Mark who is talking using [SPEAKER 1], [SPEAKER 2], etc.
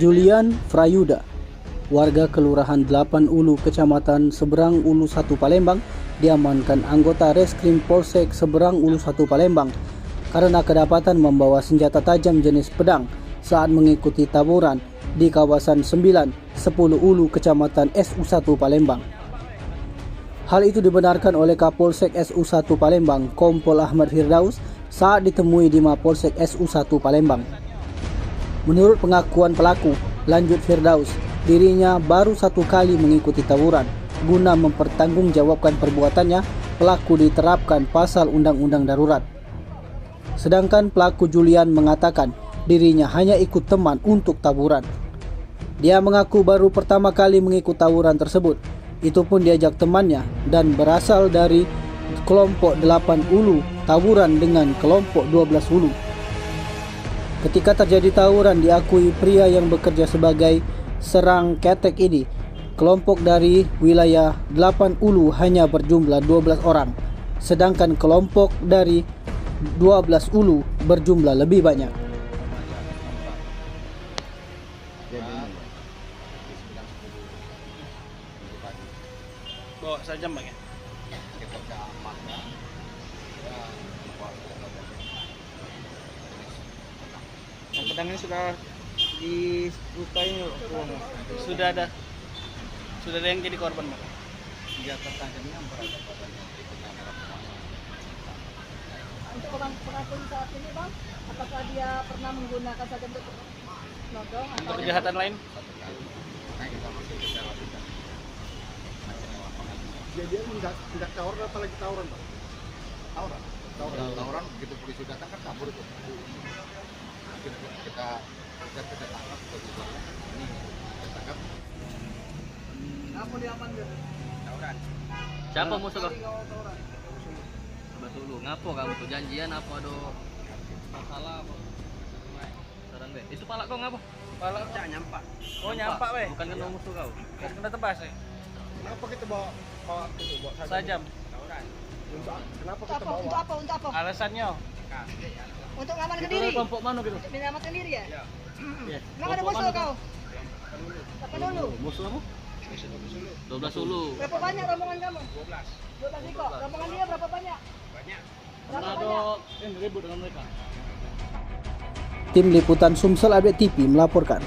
[SPEAKER 1] Julian Frayuda, warga Kelurahan 8 Ulu, Kecamatan Seberang Ulu 1 Palembang, diamankan anggota Reskrim Polsek Seberang Ulu 1 Palembang karena kedapatan membawa senjata tajam jenis pedang saat mengikuti taburan di kawasan 9, 10 Ulu, Kecamatan SU1 Palembang. Hal itu dibenarkan oleh Kapolsek SU1 Palembang, Kompol Ahmad Firdaus, saat ditemui di Mapolsek SU1 Palembang. Menurut pengakuan pelaku, lanjut Firdaus, dirinya baru 1 kali mengikuti tawuran. Guna mempertanggungjawabkan perbuatannya, pelaku diterapkan pasal Undang-Undang Darurat. Sedangkan pelaku Julian mengatakan dirinya hanya ikut teman untuk tawuran. Dia mengaku baru pertama kali mengikuti tawuran tersebut. Itu pun diajak temannya dan berasal dari kelompok 8 Ulu tawuran dengan kelompok 12 Ulu. Ketika terjadi tawuran, diakui pria yang bekerja sebagai serang ketek ini, kelompok dari wilayah 8 Ulu hanya berjumlah 12 orang, sedangkan kelompok dari 12 Ulu berjumlah lebih banyak.
[SPEAKER 2] Bawa saja Bang ya. Yang pedang ini sudah dilukai uang. Sudah ada yang jadi korban Bang.
[SPEAKER 3] Senjata tajamnya berada padanya itu kamera pengaman.
[SPEAKER 4] Untuk orang pengakuan saat ini Bang, apakah dia pernah menggunakan saja untuk nodong
[SPEAKER 2] Untuk
[SPEAKER 4] atau
[SPEAKER 2] kejahatan lain?
[SPEAKER 3] Satu kali. Nah kita masih bisa lakukan macam lapangan.
[SPEAKER 5] Dia tidak tawuran apalagi tawuran Pak?
[SPEAKER 3] Tawuran begitu polisi datang kan kabur itu. Kita tangkap ini kita tangkap.
[SPEAKER 4] apa diaman gitu?
[SPEAKER 3] Tawuran.
[SPEAKER 6] Siapa musuh kau?
[SPEAKER 4] Tawuran.
[SPEAKER 6] Coba dulu, ngapo kamu tuh janjian apa ada masalah apa? Saran be. Itu palak kau ngapo?
[SPEAKER 2] Palak
[SPEAKER 3] Cak nyampak.
[SPEAKER 2] Oh nyampak weh.
[SPEAKER 6] Bukan kena musuh kau.
[SPEAKER 2] Kena tebas ya.
[SPEAKER 5] Kenapa kita bawa itu bawa
[SPEAKER 2] Sajam.
[SPEAKER 3] Tawuran.
[SPEAKER 5] Kenapa
[SPEAKER 4] Untuk
[SPEAKER 5] kita
[SPEAKER 4] apa?
[SPEAKER 5] bawa?
[SPEAKER 4] Untuk apa? Untuk apa?
[SPEAKER 2] Alasannya
[SPEAKER 4] Untuk ngamankan
[SPEAKER 2] itu
[SPEAKER 4] diri.
[SPEAKER 2] kelompok mana gitu?
[SPEAKER 4] Untuk menyelamatkan diri ya?
[SPEAKER 3] Ya.
[SPEAKER 4] Kenapa ada musuh kau? Apa dulu?
[SPEAKER 2] Musuh kamu?
[SPEAKER 6] 12 Ulu.
[SPEAKER 4] Berapa banyak rombongan kamu?
[SPEAKER 3] 12.
[SPEAKER 4] 12 ekor. Rombongan dia berapa banyak?
[SPEAKER 3] Banyak.
[SPEAKER 4] Berapa
[SPEAKER 2] Ada
[SPEAKER 4] banyak?
[SPEAKER 2] ribut dengan mereka.
[SPEAKER 1] Tim Liputan Sumsel Update TV melaporkan.